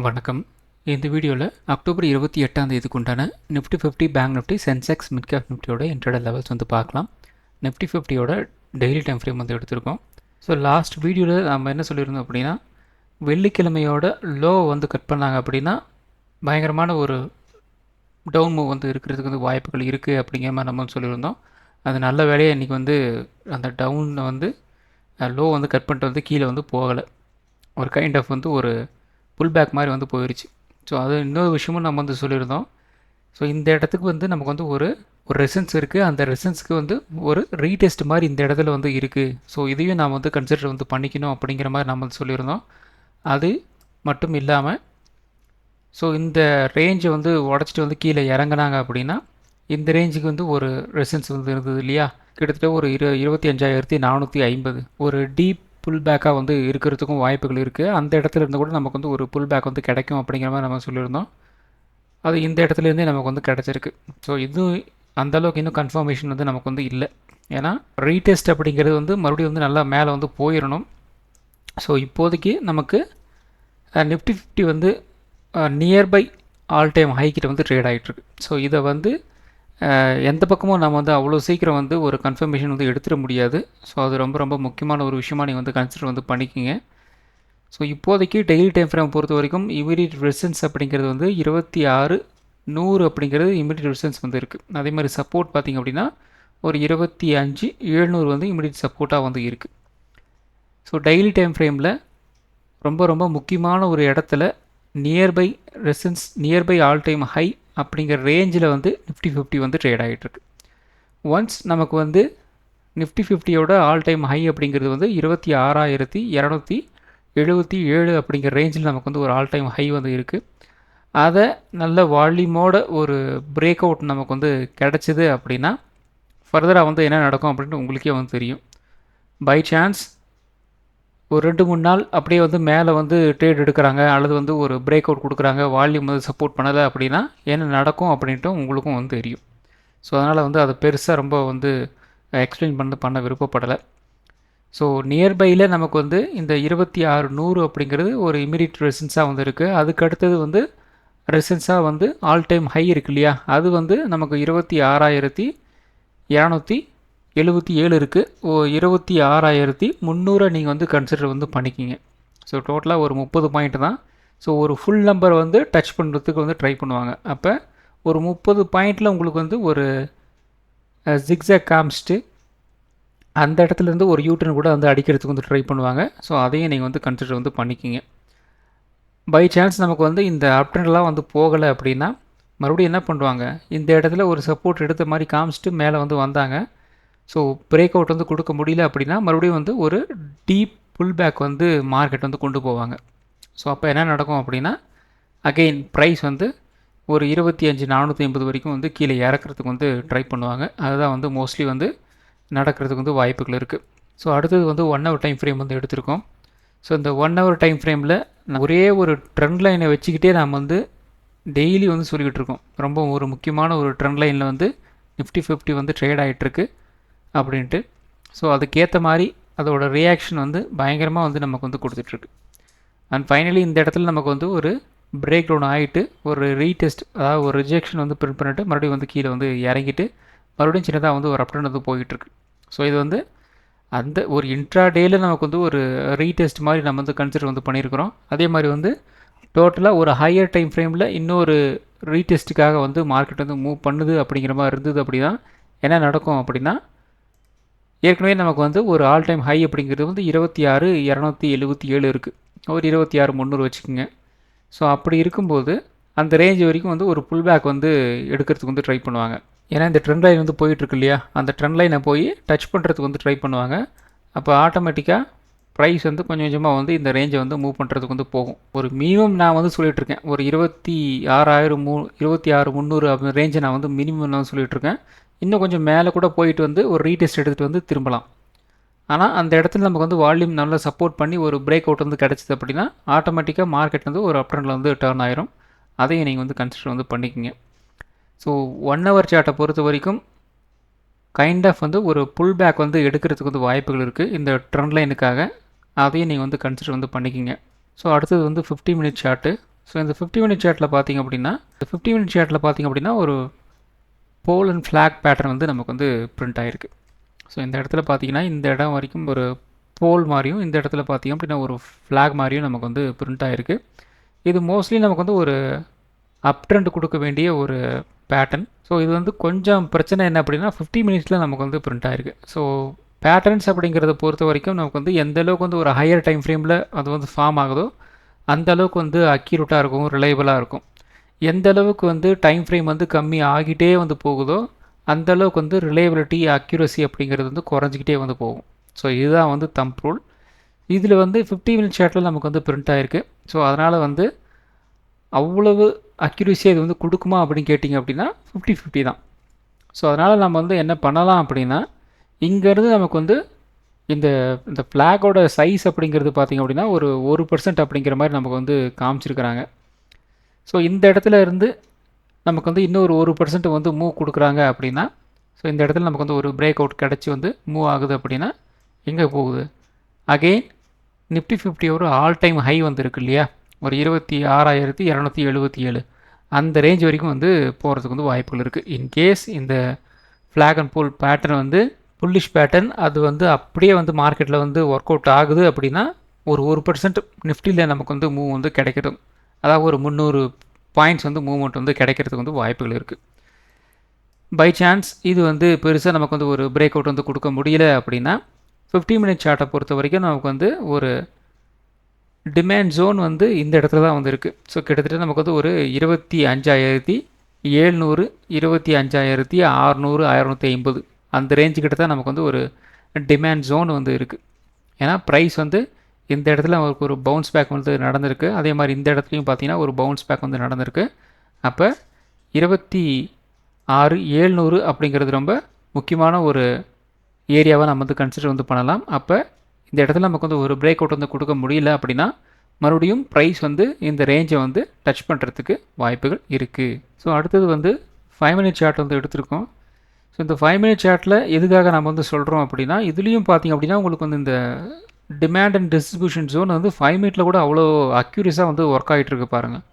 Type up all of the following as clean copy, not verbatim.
வணக்கம். இந்த வீடியோவில் அக்டோபர் 28ஆம் தேதிக்கு உண்டான Nifty 50 bank Nifty Sensex mid cap நிஃப்டியோட இன்ட்ரடே லெவல்ஸ் வந்து பார்க்கலாம். நிஃப்டி 50யோட டெய்லி டைம் ஃப்ரேம் வந்து எடுத்திருக்கோம். ஸோ லாஸ்ட் வீடியோவில் நம்ம என்ன சொல்லியிருந்தோம் அப்படின்னா, வெள்ளிக்கிழமையோட லோ வந்து கட் பண்ணாங்க அப்படின்னா பயங்கரமான ஒரு டவுன் மூவ் வந்து இருக்கிறதுக்கு வந்து வாய்ப்புகள் இருக்குது அப்படிங்கிற மாதிரி நம்ம வந்து சொல்லியிருந்தோம். அது நல்ல வேலையை இன்றைக்கி வந்து அந்த டவுனை வந்து லோ வந்து கட் பண்ணிட்டு வந்து கீழே வந்து போகலை. ஒரு கைண்ட் ஆஃப் வந்து ஒரு புல் பேக் மாதிரி வந்து போயிடுச்சு. ஸோ அது இன்னொரு விஷயமும் நம்ம வந்து சொல்லியிருந்தோம். ஸோ இந்த இடத்துக்கு வந்து நமக்கு வந்து ஒரு ரெசன்ஸ் இருக்குது. அந்த ரெசன்ஸ்க்கு வந்து ஒரு ரீடெஸ்ட் மாதிரி இந்த இடத்துல வந்து இருக்குது. ஸோ இதையும் நாம் வந்து கன்சிடர் வந்து பண்ணிக்கணும் அப்படிங்கிற மாதிரி நம்ம வந்து சொல்லியிருந்தோம். அது மட்டும் இல்லாமல் ஸோ இந்த ரேஞ்சை வந்து உடச்சிட்டு வந்து கீழே இறங்கினாங்க அப்படின்னா இந்த ரேஞ்சுக்கு வந்து ஒரு ரெசன்ஸ் வந்து இருந்தது இல்லையா, கிட்டத்தட்ட ஒரு 25,450 ஒரு டீப் புல் பேக்காக வந்து இருக்கிறதுக்கும் வாய்ப்புகள் இருக்குது. அந்த இடத்துல இருந்து கூட நமக்கு வந்து ஒரு புல் பேக் வந்து கிடைக்கும் அப்படிங்கிற மாதிரி நம்ம சொல்லியிருந்தோம். அது இந்த இடத்துலேருந்தே நமக்கு வந்து கிடச்சிருக்கு. ஸோ இதுவும் அந்தளவுக்கு இன்னும் கன்ஃபர்மேஷன் வந்து நமக்கு வந்து இல்லை. ஏன்னா ரீடெஸ்ட் அப்படிங்கிறது வந்து மறுபடியும் வந்து நல்லா மேலே வந்து போயிடணும். ஸோ இப்போதைக்கு நமக்கு நிஃப்டி 50 வந்து நியர்பை ஆல் டைம் ஹைக்கிட்ட வந்து ட்ரேட் ஆகிட்டுருக்கு. ஸோ இதை வந்து எந்த பக்கமும் நம்ம வந்து அவ்வளோ சீக்கிரம் வந்து ஒரு கன்ஃபர்மேஷன் வந்து எடுத்துட முடியாது. ஸோ அது ரொம்ப ரொம்ப முக்கியமான ஒரு விஷயமாக நீங்கள் வந்து கன்சிடர் வந்து பண்ணிக்கிங்க. ஸோ இப்போதைக்கு டெய்லி டைம் ஃப்ரேம் பொறுத்த வரைக்கும் இமீடியட் ரெசிஸ்டன்ஸ் அப்படிங்கிறது வந்து 26,100 அப்படிங்கிறது இமீடியட் ரெசிஸ்டன்ஸ் வந்து இருக்குது. அதே மாதிரி சப்போர்ட் பார்த்திங்க அப்படின்னா ஒரு 25,700 வந்து இமீடியட் சப்போர்ட்டாக வந்து இருக்குது. ஸோ டெய்லி டைம் ஃப்ரேமில் ரொம்ப ரொம்ப முக்கியமான ஒரு இடத்துல nearby resistance nearby all time high அப்படிங்கிற ரேஞ்சில் வந்து நிஃப்டி 50 வந்து ட்ரேட் ஆகிட்டுருக்கு. ஒன்ஸ் நமக்கு வந்து நிஃப்டி 50யோட ஆல் டைம் ஹை அப்படிங்கிறது வந்து 26,277 அப்படிங்கிற ரேஞ்சில் நமக்கு வந்து ஒரு ஆல் டைம் ஹை வந்து இருக்குது. அதை நல்ல வால்யூமோட ஒரு பிரேக் அவுட் நமக்கு வந்து கிடச்சிது அப்படின்னா ஃபர்தராக வந்து என்ன நடக்கும் அப்படின்ட்டு உங்களுக்கே வந்து தெரியும். பை சான்ஸ் ஒரு 2-3 நாள் அப்படியே வந்து மேலே வந்து ட்ரேட் எடுக்கிறாங்க அல்லது வந்து ஒரு பிரேக் அவுட் கொடுக்குறாங்க, வால்யூம் வந்து சப்போர்ட் பண்ணலை அப்படின்னா என்ன நடக்கும் அப்படின்ட்டு உங்களுக்கும் வந்து தெரியும். ஸோ அதனால் வந்து அதை பெருசாக ரொம்ப வந்து எக்ஸ்பிளைன் பண்ண விருப்பப்படலை. ஸோ நியர்பையில் நமக்கு வந்து இந்த 26,100 அப்படிங்கிறது ஒரு இமீடியட் ரெசிஸ்டன்ஸாக வந்து இருக்குது. அதுக்கு அடுத்தது வந்து ரெசிஸ்டன்ஸாக வந்து ஆல் டைம் ஹை இருக்கு இல்லையா, அது வந்து நமக்கு 26,277 இருக்குது. 26,300 நீங்கள் வந்து கன்சிடர் வந்து பண்ணிக்கிங்க. ஸோ டோட்டலாக ஒரு 30 பாயிண்ட் தான். ஸோ ஒரு ஃபுல் நம்பர் வந்து டச் பண்ணுறதுக்கு வந்து ட்ரை பண்ணுவாங்க. அப்போ ஒரு 30 பாயிண்டில் உங்களுக்கு வந்து ஒரு ஜிக்ஸாக் காமிச்சிட்டு அந்த இடத்துலேருந்து ஒரு யூட்டர்ன் கூட வந்து அடிக்கிறதுக்கு வந்து ட்ரை பண்ணுவாங்க. ஸோ அதையும் நீங்கள் வந்து கன்சிடர் வந்து பண்ணிக்கிங்க. பை சான்ஸ் நமக்கு வந்து இந்த அப்ட்ரெண்ட்லாம் வந்து போகலை அப்படின்னா மறுபடியும் என்ன பண்ணுவாங்க, இந்த இடத்துல ஒரு சப்போர்ட் எடுத்த மாதிரி காமிச்சிட்டு மேலே வந்து வந்தாங்க. ஸோ பிரேக் அவுட் வந்து கொடுக்க முடியல அப்படின்னா மறுபடியும் வந்து ஒரு டீப் புல் பேக் வந்து மார்க்கெட் வந்து கொண்டு போவாங்க. ஸோ அப்போ என்ன நடக்கும் அப்படின்னா அகெயின் ப்ரைஸ் வந்து ஒரு 25,450 வரைக்கும் வந்து கீழே இறக்கிறதுக்கு வந்து ட்ரை பண்ணுவாங்க. அதுதான் வந்து மோஸ்ட்லி வந்து நடக்கிறதுக்கு வந்து வாய்ப்புகள் இருக்குது. ஸோ அடுத்தது வந்து 1 ஹவர் டைம் ஃப்ரேம் வந்து எடுத்திருக்கோம். ஸோ இந்த 1 ஹவர் டைம் ஃப்ரேமில் ஒரே ஒரு ட்ரெண்ட் லைனை வச்சுக்கிட்டே நாம் வந்து டெய்லி வந்து சொல்லிக்கிட்டு இருக்கோம். ரொம்ப ஒரு முக்கியமான ஒரு ட்ரெண்ட் லைனில் வந்து நிஃப்டி 50 வந்து ட்ரேட் ஆகிட்டுருக்கு அப்படின்ட்டு. ஸோ அதுக்கேற்ற மாதிரி அதோட ரியாக்ஷன் வந்து பயங்கரமாக வந்து நமக்கு வந்து கொடுத்துட்ருக்கு. அண்ட் ஃபைனலி இந்த இடத்துல நமக்கு வந்து ஒரு பிரேக் டவுன் ஆகிட்டு ஒரு ரீடெஸ்ட், அதாவது ஒரு ரிஜெக்ஷன் வந்து பிரிண்ட் பண்ணிட்டு மறுபடியும் வந்து கீழே வந்து இறங்கிட்டு மறுபடியும் சின்னதாக வந்து ஒரு அப்டர்ன் வந்து போயிட்டுருக்கு. ஸோ இது வந்து அந்த ஒரு இன்ட்ரா டேயில் நமக்கு வந்து ஒரு ரீடெஸ்ட் மாதிரி நம்ம வந்து கன்சிடர் வந்து பண்ணியிருக்கிறோம். அதே மாதிரி வந்து டோட்டலாக ஒரு ஹையர் டைம் ஃப்ரேமில் இன்னொரு ரீடெஸ்ட்டுக்காக வந்து மார்க்கெட் வந்து மூவ் பண்ணுது அப்படிங்கிற மாதிரி இருந்தது. அப்படி தான் என்ன நடக்கும் அப்படின்னா, ஏற்கனவே நமக்கு வந்து ஒரு ஆல் டைம் ஹை அப்படிங்கிறது வந்து 26,277 இருக்குது. ஒரு 26,300 வச்சுக்கோங்க. ஸோ அப்படி இருக்கும்போது அந்த ரேஞ்ச் வரைக்கும் வந்து ஒரு புல் பேக் வந்து எடுக்கிறதுக்கு வந்து ட்ரை பண்ணுவாங்க. ஏன்னா இந்த ட்ரெண்ட் லைன் வந்து போயிட்டுருக்கு இல்லையா, அந்த ட்ரெண்ட் லைனை போய் டச் பண்ணுறதுக்கு வந்து ட்ரை பண்ணுவாங்க. அப்போ ஆட்டோமேட்டிக்காக ப்ரைஸ் வந்து கொஞ்சம் கொஞ்சமாக வந்து இந்த ரேஞ்சை வந்து மூவ் பண்ணுறதுக்கு வந்து போகும். ஒரு மினிமம் நான் வந்து சொல்லிகிட்ருக்கேன், ஒரு 26,300 அப்படி ரேஞ்சை நான் வந்து மினிமம் நான் சொல்லிகிட்ருக்கேன். இன்னும் கொஞ்சம் மேலே கூட போயிட்டு வந்து ஒரு ரீடெஸ்ட் எடுத்துகிட்டு வந்து திரும்பலாம். ஆனால் அந்த இடத்துல நமக்கு வந்து வால்யூம் நல்லா சப்போர்ட் பண்ணி ஒரு பிரேக் அவுட் வந்து கிடச்சிது அப்படின்னா ஆட்டோமேட்டிக்காக மார்க்கெட் வந்து ஒரு அப்ட்ரெண்டில் வந்து டர்ன் ஆயிரும். அதையும் நீங்கள் வந்து கன்சிடர் வந்து பண்ணிக்கோங்க. ஸோ 1 ஹவர் சார்ட்டை பொறுத்த வரைக்கும் கைண்ட் ஆஃப் வந்து ஒரு புல் பேக் வந்து எடுக்கிறதுக்கு வந்து வாய்ப்புகள் இருக்குது இந்த ட்ரெண்ட் லைனுக்காக. அதையும் நீங்கள் வந்து கன்சிடர் வந்து பண்ணிக்கோங்க. ஸோ அடுத்தது வந்து 50 மினிட் சார்ட்டு. ஸோ இந்த 50 மினிட் சார்ட்டில் பார்த்திங்க அப்படின்னா இந்த 50 மினிட் சார்ட்டில் பார்த்திங்க அப்படின்னா ஒரு போல் அண்ட் ஃப்ளாக் பேட்டர்ன் வந்து நமக்கு வந்து பிரிண்ட் ஆகிருக்கு. ஸோ இந்த இடத்துல பார்த்திங்கன்னா இந்த இடம் வரைக்கும் ஒரு போல் மாதிரியும் இந்த இடத்துல பார்த்திங்க அப்படின்னா ஒரு ஃப்ளாக் மாதிரியும் நமக்கு வந்து பிரிண்ட் ஆகிருக்கு. இது மோஸ்ட்லி நமக்கு வந்து ஒரு அப் ட்ரெண்ட் கொடுக்க வேண்டிய ஒரு பேட்டர்ன். ஸோ இது வந்து கொஞ்சம் பிரச்சனை என்ன அப்படின்னா 50 மினிட்ஸில் நமக்கு வந்து பிரிண்ட் ஆகிருக்கு. ஸோ பேட்டர்ன்ஸ் அப்படிங்கிறத பொறுத்த வரைக்கும் நமக்கு வந்து எந்த அளவுக்கு வந்து ஒரு ஹையர் டைம் ஃப்ரேமில் அது வந்து ஃபார்ம் ஆகுதோ அந்த அளவுக்கு வந்து அக்யூரேட்டாக இருக்கும், ரிலையபிளாக இருக்கும். எந்த அளவுக்கு வந்து டைம் ஃப்ரேம் வந்து கம்மி ஆகிட்டே வந்து போகுதோ அந்த அளவுக்கு வந்து ரிலையபிலிட்டி அக்யூரசி அப்படிங்கிறது வந்து குறைஞ்சிக்கிட்டே வந்து போகும். ஸோ இதுதான் வந்து தம்ப் ரூல். இதில் வந்து 50 மினிட் சார்ட்டில் நமக்கு வந்து பிரிண்ட் ஆகிருக்கு. ஸோ அதனால் வந்து அவ்வளவு அக்யூரஸியாக இது வந்து கொடுக்குமா அப்படின்னு கேட்டிங்க அப்படின்னா 50-50 தான். ஸோ அதனால் நம்ம வந்து என்ன பண்ணலாம் அப்படின்னா இங்கேருந்து நமக்கு வந்து இந்த இந்த ஃப்ளாகோட சைஸ் அப்படிங்கிறது பார்த்திங்க அப்படின்னா ஒரு 1% அப்படிங்கிற மாதிரி நமக்கு வந்து காமிச்சிருக்கிறாங்க. ஸோ இந்த இடத்துல இருந்து நமக்கு வந்து இன்னொரு 1% வந்து மூவ் கொடுக்குறாங்க அப்படின்னா ஸோ இந்த இடத்துல நமக்கு வந்து ஒரு பிரேக் அவுட் கிடச்சி வந்து மூவ் ஆகுது அப்படின்னா எங்கே போகுது? அகெயின் நிஃப்டி 50 ஒரு ஆல் டைம் ஹை வந்து இருக்கு இல்லையா, ஒரு 26,277 அந்த ரேஞ்ச் வரைக்கும் வந்து போகிறதுக்கு வந்து வாய்ப்புகள் இருக்குது. இன்கேஸ் இந்த ஃப்ளாக் அண்ட் போல் பேட்டர்ன் வந்து புல்லிஷ் பேட்டர்ன் அது வந்து அப்படியே வந்து மார்க்கெட்டில் வந்து ஒர்க் அவுட் ஆகுது அப்படின்னா ஒரு 1% நிஃப்டியில் நமக்கு வந்து மூவ் வந்து கிடைக்கிறது, அதாவது ஒரு 300 பாயிண்ட்ஸ் வந்து மூவ்மெண்ட் வந்து கிடைக்கிறதுக்கு வந்து வாய்ப்புகள் இருக்குது. பை சான்ஸ் இது வந்து பெருசாக நமக்கு வந்து ஒரு பிரேக் அவுட் வந்து கொடுக்க முடியல அப்படின்னா 50 மினிட் சார்ட்டை பொறுத்த வரைக்கும் நமக்கு வந்து ஒரு டிமாண்ட் ஜோன் வந்து இந்த இடத்துல தான் வந்து இருக்குது. ஸோ கிட்டத்தட்ட நமக்கு வந்து ஒரு 25,700, 25,600, 650 அந்த ரேஞ்சு கிட்ட தான் நமக்கு வந்து ஒரு டிமாண்ட் ஜோன் வந்து இருக்குது. ஏன்னா ப்ரைஸ் வந்து இந்த இடத்துல அவருக்கு ஒரு பவுன்ஸ் பேக் வந்து நடந்திருக்கு, அதே மாதிரி இந்த இடத்துலையும் பார்த்தீங்கன்னா ஒரு பவுன்ஸ் பேக் வந்து நடந்திருக்கு. அப்போ 26,700 அப்படிங்கிறது ரொம்ப முக்கியமான ஒரு ஏரியாவை நம்ம வந்து கன்சிடர் வந்து பண்ணலாம். அப்போ இந்த இடத்துல நமக்கு வந்து ஒரு பிரேக் அவுட் வந்து கொடுக்க முடியல அப்படின்னா மறுபடியும் ப்ரைஸ் வந்து இந்த ரேஞ்சை வந்து டச் பண்ணுறதுக்கு வாய்ப்புகள் இருக்குது. ஸோ அடுத்தது வந்து 5 மினிட் சார்ட் வந்து எடுத்திருக்கோம். ஸோ இந்த 5 மினிட் சார்ட்டில் எதுக்காக நம்ம வந்து சொல்கிறோம் அப்படின்னா இதுலேயும் பார்த்திங்க அப்படின்னா உங்களுக்கு வந்து இந்த டிமாண்ட் அண்ட் டிஸ்ட்ரிபியூஷன் ஜோன் வந்து 5 மினிட்டில் கூட அவ்வளோ அக்யூரஸாக வந்து ஒர்க் ஆகிட்டு இருக்கு பாருங்கள்.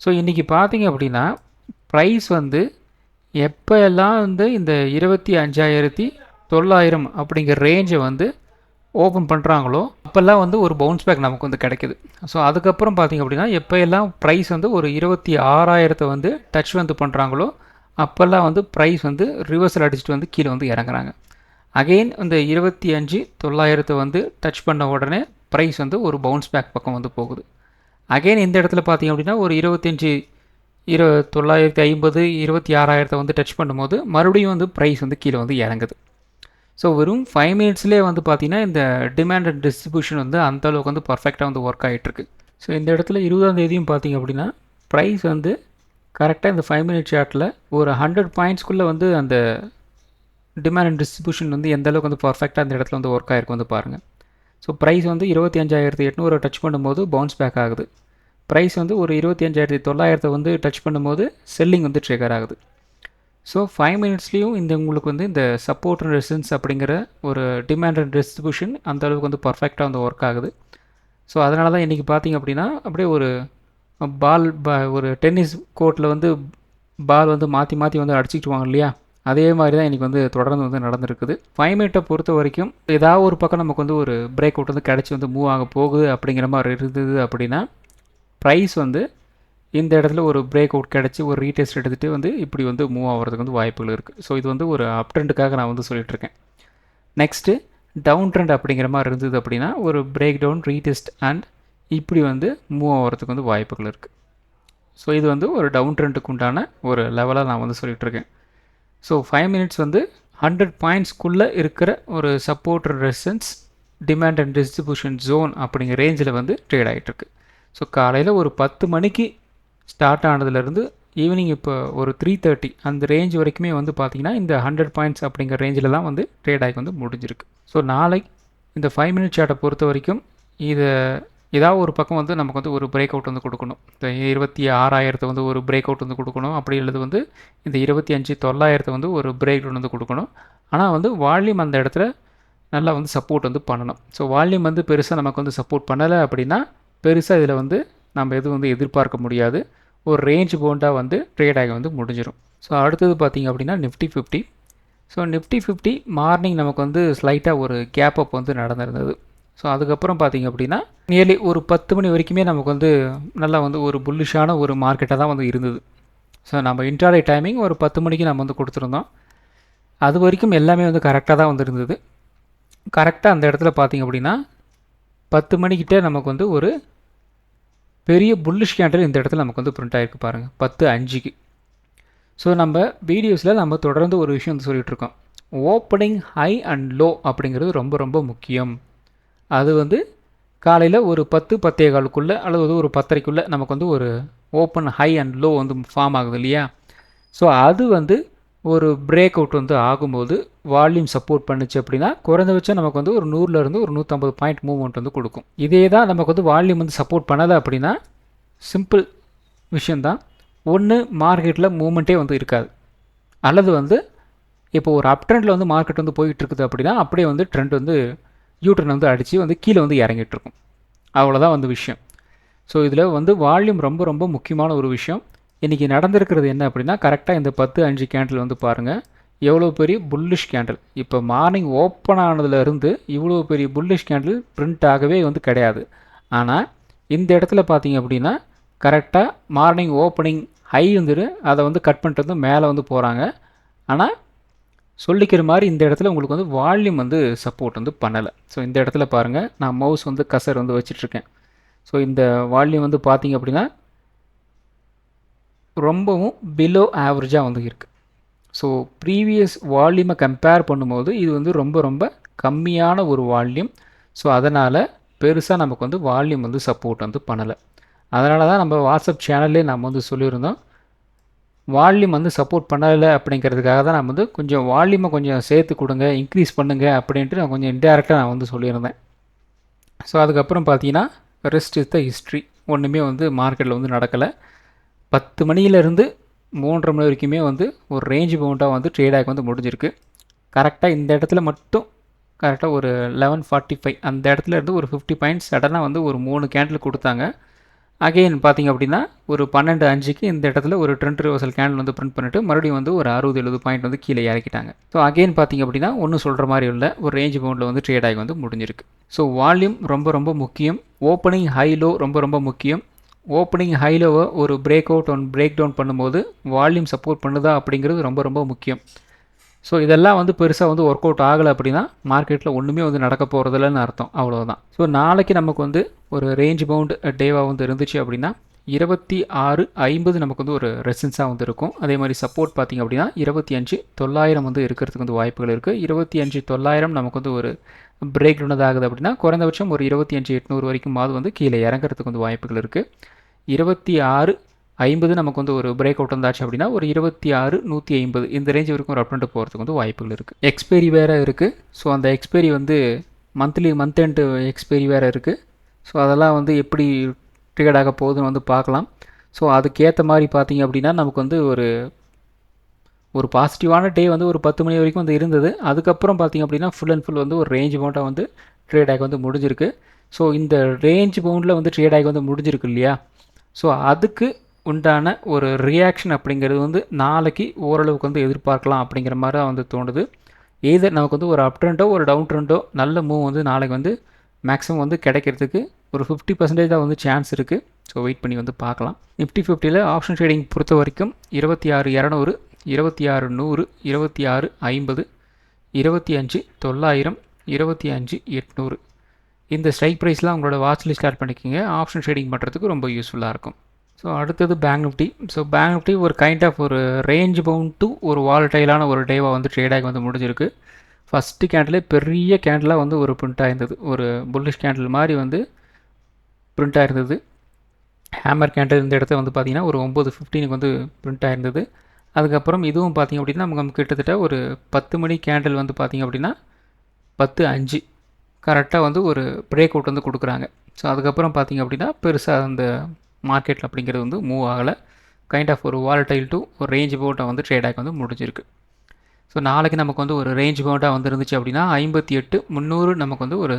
ஸோ இன்றைக்கி பார்த்திங்க அப்படின்னா ப்ரைஸ் வந்து எப்போ எல்லாம் வந்து இந்த 25,900 அப்படிங்கிற ரேஞ்சை வந்து ஓப்பன் பண்ணுறாங்களோ அப்போல்லாம் வந்து ஒரு பவுன்ஸ் பேக் நமக்கு வந்து கிடைக்குது. ஸோ அதுக்கப்புறம் பார்த்திங்க அப்படின்னா எப்போ எல்லாம் ப்ரைஸ் வந்து ஒரு 26,000 வந்து டச் வந்து பண்ணுறாங்களோ அப்போல்லாம் வந்து ப்ரைஸ் வந்து ரிவர்சல் அடிச்சுட்டு வந்து கீழே வந்து இறங்குறாங்க. அகெயின் இந்த 25,900 வந்து டச் பண்ண உடனே ப்ரைஸ் வந்து ஒரு பவுன்ஸ் பேக் பக்கம் வந்து போகுது. அகெயின் இந்த இடத்துல பார்த்திங்க அப்படின்னா ஒரு 25,950, 26,000 வந்து டச் பண்ணும்போது மறுபடியும் வந்து ப்ரைஸ் வந்து கீழே வந்து இறங்குது. ஸோ வெறும் 5 மினிட்ஸ்லேயே வந்து பார்த்திங்கன்னா இந்த டிமாண்ட் அண்ட் டிஸ்ட்ரிபியூஷன் வந்து அந்தளவுக்கு வந்து பர்ஃபெக்டாக வந்து ஒர்க் ஆகிட்டுருக்கு. ஸோ இந்த இடத்துல 20ஆம் தேதியும் பார்த்திங்க அப்படின்னா ப்ரைஸ் வந்து கரெக்டாக இந்த 5 மினிட் சார்ட்டில் ஒரு 100 பாயிண்ட்ஸ்குள்ளே வந்து அந்த டிமாண்ட் அண்ட் டிஸ்ட்ரிபியூஷன் வந்து எந்த அளவுக்கு வந்து பர்ஃபெக்டாக அந்த இடத்துல வந்து ஒர்க் ஆகிருக்கு வந்து பாருங்கள். ஸோ ப்ரைஸ் வந்து 25,800 டச் பண்ணும்போது பவுன்ஸ் பேக் ஆகுது. ப்ரைஸ் வந்து ஒரு 25,900 வந்து டச் பண்ணும்போது செல்லிங் வந்து ட்ரிகர் ஆகுது. ஸோ 5 மினிட்ஸ்லேயும் இந்த உங்களுக்கு வந்து இந்த சப்போர்ட் அண்ட் ரெசிஸ்டன்ஸ் அப்படிங்கிற ஒரு டிமாண்ட் அண்ட் டிஸ்ட்ரிபியூஷன் அந்த அளவுக்கு வந்து பர்ஃபெக்டாக வந்து ஒர்க் ஆகுது. ஸோ அதனால தான் இன்றைக்கி பார்த்திங்க அப்படின்னா அப்படியே ஒரு ஒரு டென்னிஸ் கோர்ட்டில் வந்து பால் வந்து மாற்றி மாற்றி வந்து அடிச்சுக்கிட்டுவாங்க இல்லையா, அதே மாதிரி தான் இன்றைக்கி வந்து தொடர்ந்து வந்து நடந்திருக்குது. 5 மினிட்டை பொறுத்த வரைக்கும் ஏதாவது ஒரு பக்கம் நமக்கு வந்து ஒரு பிரேக் அவுட் வந்து கிடச்சி வந்து மூவ் ஆக போகுது அப்படிங்கிற மாதிரி இருந்தது அப்படின்னா ப்ரைஸ் வந்து இந்த இடத்துல ஒரு பிரேக் அவுட் கிடச்சி ஒரு ரீடெஸ்ட் எடுத்துகிட்டு வந்து இப்படி வந்து மூவ் ஆகிறதுக்கு வந்து வாய்ப்புகள் இருக்குது. ஸோ இது வந்து ஒரு அப் ட்ரெண்டுக்காக நான் வந்து சொல்லிகிட்ருக்கேன். நெக்ஸ்ட்டு டவுன் ட்ரெண்ட் அப்படிங்கிற மாதிரி இருந்தது அப்படின்னா ஒரு பிரேக் டவுன், ரீடெஸ்ட் அண்ட் இப்படி வந்து மூவ் ஆகிறதுக்கு வந்து வாய்ப்புகள் இருக்குது. ஸோ இது வந்து ஒரு டவுன் ட்ரெண்டுக்கு உண்டான ஒரு லெவலாக நான் வந்து சொல்லிகிட்ருக்கேன். ஸோ 5 மினிட்ஸ் வந்து 100 பாயிண்ட்ஸ்க்குள்ளே இருக்கிற ஒரு support resistance demand and distribution zone அப்படிங்கிற ரேஞ்சில் வந்து ட்ரேட் ஆகிட்டுருக்கு. ஸோ காலையில் ஒரு 10 மணிக்கு ஸ்டார்ட் ஆனதுலேருந்து ஈவினிங் இப்போ ஒரு 3:30 அந்த ரேஞ்ச் வரைக்குமே வந்து பார்த்திங்கன்னா இந்த 100 பாயிண்ட்ஸ் அப்படிங்கிற ரேஞ்சில் தான் வந்து ட்ரேட் ஆகி வந்து முடிஞ்சிருக்கு. ஸோ நாளைக்கு இந்த 5 மினிட் சார்ட்டை பொறுத்த வரைக்கும் இதை ஏதாவது ஒரு பக்கம் வந்து நமக்கு வந்து ஒரு பிரேக் அவுட் வந்து கொடுக்கணும். இந்த 26,000 வந்து ஒரு பிரேக் அவுட் வந்து கொடுக்கணும், அப்படி இல்லது வந்து இந்த 25,900 வந்து ஒரு பிரேக் அவுட் வந்து கொடுக்கணும். ஆனால் வந்து வால்யூம் அந்த இடத்துல நல்லா வந்து சப்போர்ட் வந்து பண்ணணும். ஸோ வால்யூம் வந்து பெருசாக நமக்கு வந்து சப்போர்ட் பண்ணலை அப்படின்னா பெருசாக இதில் வந்து நம்ம எதுவும் வந்து எதிர்பார்க்க முடியாது. ஒரு ரேஞ்ச் பவுண்டாக வந்து ட்ரேட் ஆகி வந்து முடிஞ்சிடும். ஸோ அடுத்தது பார்த்திங்க அப்படின்னா நிஃப்டி 50. ஸோ நிஃப்டி 50 மார்னிங் நமக்கு வந்து ஸ்லைட்டாக ஒரு கேப் அப் வந்து நடந்திருந்தது. ஸோ அதுக்கப்புறம் பார்த்திங்க அப்படின்னா நியர்லி ஒரு 10 மணி வரைக்குமே நமக்கு வந்து நல்லா வந்து ஒரு புல்லிஷான ஒரு மார்க்கெட்டாக தான் வந்து இருந்தது. ஸோ நம்ம இன்ட்ராடே டைமிங் ஒரு 10 மணிக்கு நம்ம வந்து கொடுத்துருந்தோம். அது வரைக்கும் எல்லாமே வந்து கரெக்டாக தான் வந்து இருந்தது. கரெக்டாக அந்த இடத்துல பார்த்திங்க அப்படின்னா 10 மணிக்கிட்ட நமக்கு வந்து ஒரு பெரிய புல்லிஷ் கேண்டில் இந்த இடத்துல நமக்கு வந்து பிரிண்ட் ஆகிருக்கு பாருங்கள், 10:05க்கு. ஸோ நம்ம வீடியோஸில் நம்ம தொடர்ந்து ஒரு விஷயம் வந்து சொல்லிகிட்ருக்கோம், ஓப்பனிங் ஹை அண்ட் லோ அப்படிங்கிறது ரொம்ப ரொம்ப முக்கியம். அது வந்து காலையில் ஒரு 10-10:15 அல்லது ஒரு 10:30 நமக்கு வந்து ஒரு ஓப்பன் ஹை அண்ட் லோ வந்து ஃபார்ம் ஆகுது இல்லையா? ஸோ அது வந்து ஒரு பிரேக் அவுட் வந்து ஆகும்போது வால்யூம் சப்போர்ட் பண்ணுச்சு அப்படின்னா குறைந்தபட்சம் நமக்கு வந்து ஒரு 100லேருந்து ஒரு 150 பாயிண்ட் மூவ்மெண்ட் வந்து கொடுக்கும். இதே தான் நமக்கு வந்து வால்யூம் வந்து சப்போர்ட் பண்ணலை அப்படின்னா சிம்பிள் விஷயந்தான், ஒன்று மார்க்கெட்டில் மூவ்மெண்ட்டே வந்து இருக்காது, அல்லது வந்து இப்போ ஒரு அப் ட்ரெண்டில் வந்து மார்க்கெட் வந்து போயிட்டு இருக்குது அப்படின்னா அப்படியே வந்து ட்ரெண்ட் வந்து யூட்ரன் வந்து அடித்து வந்து கீழே வந்து இறங்கிட்டு இருக்கும். அவ்வளோதான் வந்து விஷயம். ஸோ இதில் வந்து வால்யூம் ரொம்ப ரொம்ப முக்கியமான ஒரு விஷயம். இன்றைக்கி நடந்திருக்கிறது என்ன அப்படின்னா கரெக்டாக இந்த 10:05 கேண்டில் வந்து பாருங்கள், எவ்வளோ பெரிய புல்லிஷ் கேண்டில். இப்போ மார்னிங் ஓப்பன் ஆனதுலேருந்து இவ்வளோ பெரிய புல்லிஷ் கேண்டில் பிரிண்ட் ஆகவே வந்து கிடையாது. ஆனால் இந்த இடத்துல பார்த்தீங்க அப்படின்னா கரெக்டாக மார்னிங் ஓப்பனிங் ஹை வந்துட்டு அதை வந்து கட் பண்ணிட்டு வந்து மேலே வந்து போகிறாங்க. ஆனால் சொல்லிக்கிற மாதிரி இந்த இடத்துல உங்களுக்கு வந்து வால்யூம் வந்து சப்போர்ட் வந்து பண்ணலை. ஸோ இந்த இடத்துல பாருங்கள், நான் மவுஸ் வந்து கசர் வந்து வச்சிட்ருக்கேன். ஸோ இந்த வால்யூம் வந்து பார்த்திங்க அப்படின்னா ரொம்பவும் பிலோ ஆவரேஜாக வந்து இருக்குது. ஸோ ப்ரீவியஸ் வால்யூமை கம்பேர் பண்ணும்போது இது வந்து ரொம்ப ரொம்ப கம்மியான ஒரு வால்யூம். ஸோ அதனால் பெருசாக நமக்கு வந்து வால்யூம் வந்து சப்போர்ட் வந்து பண்ணலை. அதனால தான் நம்ம வாட்ஸ்அப் சேனல்லே நம்ம வந்து சொல்லியிருந்தோம், வால்யூம் வந்து சப்போர்ட் பண்ணலை அப்படிங்கிறதுக்காக தான் நம்ம வந்து கொஞ்சம் வால்யூமை கொஞ்சம் சேர்த்து கொடுங்க, இன்க்ரீஸ் பண்ணுங்கள் அப்படின்ட்டு நான் கொஞ்சம் இன்டெரக்டாக நான் வந்து சொல்லியிருந்தேன். ஸோ அதுக்கப்புறம் பார்த்தீங்கன்னா ரெஸ்ட் இஸ் த ஹிஸ்ட்ரி, ஒன்றுமே வந்து மார்க்கெட்டில் வந்து நடக்கலை. 10 மணியிலேருந்து 3:30 மணி வரைக்குமே வந்து ஒரு ரேஞ்ச் பவுண்டாக வந்து ட்ரேடாக வந்து முடிஞ்சிருக்கு. கரெக்டாக இந்த இடத்துல மட்டும் கரெக்டாக ஒரு 11:45 அந்த இடத்துல இருந்து ஒரு 50 பாயிண்ட்ஸ் சடனாக வந்து ஒரு 3 கேண்டில் கொடுத்தாங்க. அகெயின் பார்த்திங்க அப்படின்னா ஒரு 12:05க்கு இந்த இடத்துல ஒரு ட்ரெண்ட் ரிவர்சல் கேண்டில் வந்து பிரிண்ட் பண்ணிவிட்டு மறுபடியும் வந்து ஒரு 60-70 பாயிண்ட் வந்து கீழே இறக்கிட்டாங்க. ஸோ அகெயின் பார்த்திங்க அப்படின்னா ஒன்றும் சொல்கிற மாதிரி இல்லை, ஒரு ரேஞ்ச் பவுண்டில் வந்து ட்ரேட் ஆகி வந்து முடிஞ்சிருக்கு. ஸோ வால்யூம் ரொம்ப ரொம்ப முக்கியம், ஓப்பனிங் ஹை லோ ரொம்ப ரொம்ப முக்கியம். ஓப்பனிங் ஹை லோவை ஒரு break out on break down பண்ணும்போது வால்யூம் சப்போர்ட் பண்ணுதா அப்படிங்கிறது ரொம்ப ரொம்ப முக்கியம். ஸோ இதெல்லாம் வந்து பெருசாக வந்து ஒர்க் அவுட் ஆகலை அப்படின்னா மார்க்கெட்டில் ஒன்றுமே வந்து நடக்க போகிறதில்லன்னு அர்த்தம், அவ்வளோதான். ஸோ நாளைக்கு நமக்கு வந்து ஒரு ரேஞ்ச் பவுண்டு டேவாக வந்து இருந்துச்சு அப்படின்னா 26.50 நமக்கு வந்து ஒரு ரெசிஸ்டன்ஸாக வந்து இருக்கும். அதே மாதிரி சப்போர்ட் பார்த்திங்க அப்படின்னா 25.900 வந்து இருக்கிறதுக்கு வந்து வாய்ப்புகள் இருக்குது. 25.900 நமக்கு வந்து ஒரு பிரேக் டவுன் ஆகுது அப்படின்னா குறைந்தபட்சம் ஒரு 25.800 வரைக்கும் வந்து கீழே இறங்கிறதுக்கு வந்து வாய்ப்புகள் இருக்குது. 26.50 நமக்கு வந்து ஒரு பிரேக் அவுட் வந்தாச்சு அப்படின்னா ஒரு 26.150 இந்த ரேஞ்ச் வரைக்கும் ஒரு அப்டெண்ட் போகிறதுக்கு வந்து வாய்ப்புகள் இருக்குது. எக்ஸ்பைரி வேறு இருக்குது. ஸோ அந்த எக்ஸ்பைரி வந்து மந்த் எண்ட் எக்ஸ்பைரி வேறு இருக்குது. ஸோ அதெல்லாம் வந்து எப்படி ட்ரேட் ஆக போகுதுன்னு வந்து பார்க்கலாம். ஸோ அதுக்கேற்ற மாதிரி பார்த்திங்க அப்படின்னா நமக்கு வந்து ஒரு பாசிட்டிவான டே வந்து ஒரு 10 மணி வரைக்கும் வந்து இருந்தது. அதுக்கப்புறம் பார்த்திங்க அப்படின்னா ஃபுல் அண்ட் ஃபுல் வந்து ஒரு ரேஞ்ச் பவுண்டாக வந்து ட்ரேட் ஆகி வந்து முடிஞ்சிருக்கு. ஸோ இந்த ரேஞ்ச் பவுண்டில் வந்து ட்ரேட் ஆகி வந்து முடிஞ்சிருக்கு இல்லையா? ஸோ அதுக்கு உண்டான ஒரு ரியாக்ஷன் அப்படிங்கிறது வந்து நாளைக்கு ஓரளவுக்கு வந்து எதிர்பார்க்கலாம் அப்படிங்கிற மாதிரி தான் வந்து தோணுது. எய்தர் நமக்கு வந்து ஒரு அப் ட்ரெண்டோ ஒரு டவுன் ட்ரெண்டோ நல்ல மூவ் வந்து நாளைக்கு வந்து மேக்ஸிமம் வந்து கிடைக்கிறதுக்கு ஒரு 50% தான் வந்து சான்ஸ் இருக்குது. ஸோ வெயிட் பண்ணி வந்து பார்க்கலாம். நிஃப்டி 50ல் ஆப்ஷன் ட்ரேடிங் பொறுத்த வரைக்கும் 26,200, 26,100, 26,50, 25,900, 25,800 இந்த ஸ்ட்ரைக் ப்ரைஸ்லாம் உங்களோட வாட்ச் லிஸ்ட் ஆட் பண்ணிக்கோங்க. ஆப்ஷன் ட்ரேடிங் பண்ணுறதுக்கு ரொம்ப யூஸ்ஃபுல்லாக இருக்கும். ஸோ அடுத்தது bank Nifty. So bank Nifty ஒரு கைண்ட் ஆஃப் ஒரு ரேஞ்ச் பவுண்ட் டு ஒரு வாலட்டைலான ஒரு டேவாக வந்து ட்ரேடாகி வந்து முடிஞ்சிருக்கு. ஃபஸ்ட்டு கேண்டிலே பெரிய கேண்டிலாக வந்து ஒரு பிரிண்ட் ஆயிருந்தது, ஒரு புல்லிஷ் கேண்டில் மாதிரி வந்து பிரிண்ட் ஆயிருந்தது. ஹேமர் கேண்டில் இந்த இடத்துல வந்து பார்த்திங்கன்னா ஒரு 9:15 வந்து பிரிண்ட் ஆயிருந்தது. அதுக்கப்புறம் இதுவும் பார்த்திங்க அப்படின்னா நமக்கு கிட்டத்தட்ட ஒரு 10 மணி கேண்டில் வந்து பார்த்திங்க அப்படின்னா 10:05 கரெக்டாக வந்து ஒரு பிரேக் அவுட் வந்து கொடுக்குறாங்க. ஸோ அதுக்கப்புறம் பார்த்திங்க அப்படின்னா பெருசாக அந்த மார்க்கெட்டில் அப்படிங்கிறது வந்து மூவ் ஆகலை. கைண்ட் ஆஃப் ஒரு வாலடைல் டு ஒரு ரேஞ்ச் பவுண்டாக வந்து ட்ரேடாக வந்து முடிஞ்சிருக்கு. ஸோ நாளைக்கு நமக்கு வந்து ஒரு ரேஞ்ச் பவுண்டாக வந்து இருந்துச்சு அப்படின்னா 58,300 நமக்கு வந்து ஒரு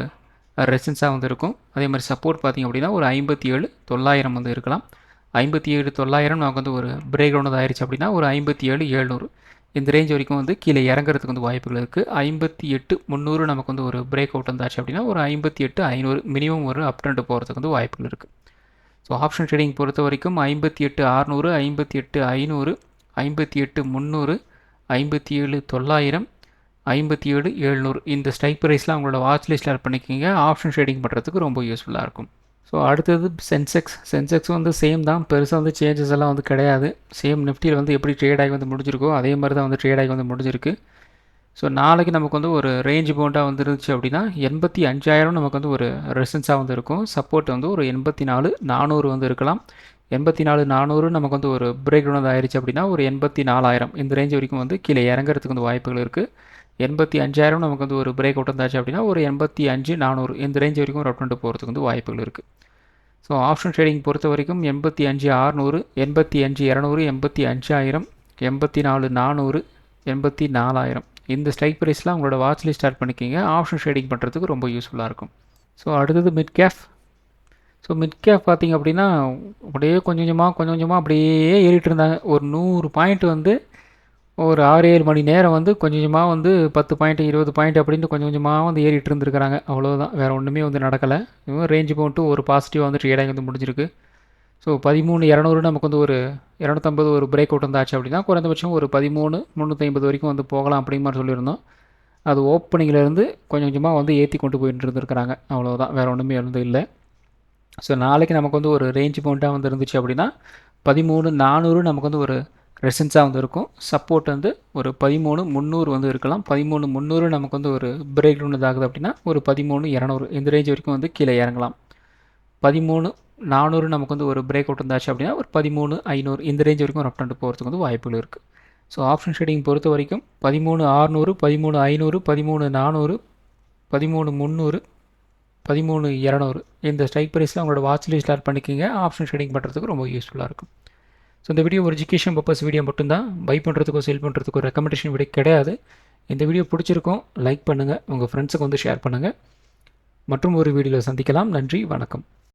ரெசிஸ்டன்ஸாக வந்து இருக்கும். அதே மாதிரி சப்போர்ட் பார்த்திங்க அப்படின்னா ஒரு 57,900 வந்து இருக்கலாம். 57,900 நமக்கு வந்து ஒரு பிரேக் டவுன் ஆயிடுச்சு அப்படின்னா ஒரு 57,700 இந்த ரேஞ்ச் வரைக்கும் வந்து கீழே இறங்குறதுக்கு வந்து வாய்ப்புகள் இருக்குது. 58,300 நமக்கு வந்து ஒரு பிரேக் அவுட் வந்தாச்சு அப்படின்னா ஒரு 58,500 மினிமம் ஒரு அப் ட்ரெண்ட் போகிறதுக்கு வந்து வாய்ப்புகள் இருக்குது. ஸோ ஆப்ஷன் ட்ரேடிங் பொறுத்த வரைக்கும் 58,600, 58,500, 58,300, 57,900, 57,700 இந்த ஸ்ட்ரைக் ப்ரைஸில் அவங்களோட வாட்ச் லிஸ்ட்டில் ஆட் பண்ணிக்கிங்க. ஆப்ஷன் ட்ரேடிங் பண்ணுறதுக்கு ரொம்ப யூஸ்ஃபுல்லாக இருக்கும். ஸோ அடுத்தது சென்செக்ஸ் வந்து சேம் தான், பெருசாக வந்து சேஞ்சஸ் எல்லாம் வந்து கிடையாது. சேம் நிஃப்டியில் வந்து எப்படி ட்ரேட் ஆகி வந்து முடிஞ்சிருக்கோ அதே மாதிரி தான் வந்து ட்ரேட் ஆகி வந்து முடிஞ்சிருக்கு. ஸோ நாளைக்கு நமக்கு வந்து ஒரு ரேஞ்ச் பவுண்டாக வந்து இருந்துச்சு அப்படின்னா 85,000 நமக்கு வந்து ஒரு ரெசிஸ்டன்ஸாக வந்து இருக்கும். சப்போர்ட் வந்து ஒரு 84,400 வந்து இருக்கலாம். 84,400 நமக்கு வந்து ஒரு பிரேக் டவுன் ஆயிடுச்சு அப்படின்னா ஒரு 84,000 இந்த ரேஞ்ச் வரைக்கும் வந்து கீழே இறங்குறதுக்கு வந்து வாய்ப்புகள் இருக்குது. 85,000 நமக்கு வந்து ஒரு பிரேக் அவுட் வந்தாச்சு அப்படின்னா ஒரு 85,400 இந்த ரேஞ்ச் வரைக்கும் ஒரு அப் ட்ரெண்ட் போகிறதுக்கு வந்து வாய்ப்புகள் இருக்குது. ஸோ ஆப்ஷன் ட்ரேடிங் பொறுத்த வரைக்கும் 85,600, 85,200, 85,000, 84,400, 84,000 இந்த ஸ்ட்ரைக் ப்ரைஸில் உங்களோட வாட்ச் லிஸ்ட் ஸ்டார்ட் பண்ணிக்கிங்க. ஆப்ஷன் ட்ரேடிங் பண்ணுறதுக்கு ரொம்ப யூஸ்ஃபுல்லாக இருக்கும். ஸோ அடுத்தது mid cap. So mid cap பார்த்திங்க அப்படின்னா அப்படியே கொஞ்சம் கொஞ்சமாக அப்படியே ஏறிட்டு இருந்தாங்க. ஒரு 100 பாயிண்ட் வந்து ஒரு 6-7 மணி நேரம் வந்து கொஞ்சமாக வந்து 10 பாயிண்ட் 20 பாயிண்ட் அப்படின்ட்டு கொஞ்சமாக வந்து ஏறிட்டு இருந்துருக்காங்க. அவ்வளோதான், வேறு ஒன்றுமே வந்து நடக்கலை. இவங்க ரேஞ்சு போட்டு ஒரு பாசிட்டிவாக வந்து ட்ரேடாகி வந்து முடிஞ்சிருக்கு. ஸோ 13,200 நமக்கு வந்து ஒரு 250 ஒரு பிரேக் அவுட் வந்தாச்சு அப்படின்னா குறைந்தபட்சம் ஒரு 13,350 வரைக்கும் வந்து போகலாம் அப்படிங்கிற மாதிரி சொல்லியிருந்தோம். அது ஓப்பனிங்கிலேருந்து கொஞ்சமாக வந்து ஏற்றி கொண்டு போயிட்டு இருந்துருக்கிறாங்க. அவ்வளோதான், வேறு ஒன்றுமே வந்து இல்லை. ஸோ நாளைக்கு நமக்கு வந்து ஒரு ரேஞ்ச் பவுண்டாக வந்து இருந்துச்சு அப்படின்னா 13,400 நமக்கு வந்து ஒரு ரெசிஸ்டன்ஸாக வந்து இருக்கும். சப்போர்ட் வந்து ஒரு 13,300 வந்து இருக்கலாம். 13,300 நமக்கு வந்து ஒரு பிரேக் டவுன் ஆகுது அப்படின்னா ஒரு 13,200 இந்த ரேஞ்ச் வரைக்கும் வந்து கீழே இறங்கலாம். 13,400 நமக்கு வந்து ஒரு பிரேக் அவுட் இருந்தாச்சு அப்படின்னா ஒரு 13,500 இந்த ரேஞ்ச் வரைக்கும் ஒரு அப் ட்ரெண்ட் போகிறதுக்கு வந்து வாய்ப்புகள் இருக்குது. ஸோ ஆப்ஷன் ட்ரேடிங் பொறுத்த வரைக்கும் 13,600, 13,500, 13,400, 13,300, 13,200 இந்த ஸ்ட்ரைக் ப்ரைஸில் உங்களோட வாட்ச் லிஸ்ட் ஸ்டார்ட் பண்ணிக்கிங்க. ஆப்ஷன் ட்ரேடிங் பண்ணுறதுக்கு ரொம்ப யூஸ்ஃபுல்லாக இருக்கும். ஸோ இந்த வீடியோ ஒரு எஜுகேஷன் பர்பஸ் வீடியோ மட்டும்தான். பை பண்ணுறதுக்கோ செல் பண்ணுறதுக்கோ ரெக்கமெண்டேஷன் வீடியோ கிடையாது. இந்த வீடியோ பிடிச்சிருக்கும் லைக் பண்ணுங்கள், உங்கள் ஃப்ரெண்ட்ஸுக்கு வந்து ஷேர் பண்ணுங்கள். மற்றும் ஒரு வீடியோவில் சந்திக்கலாம். நன்றி, வணக்கம்.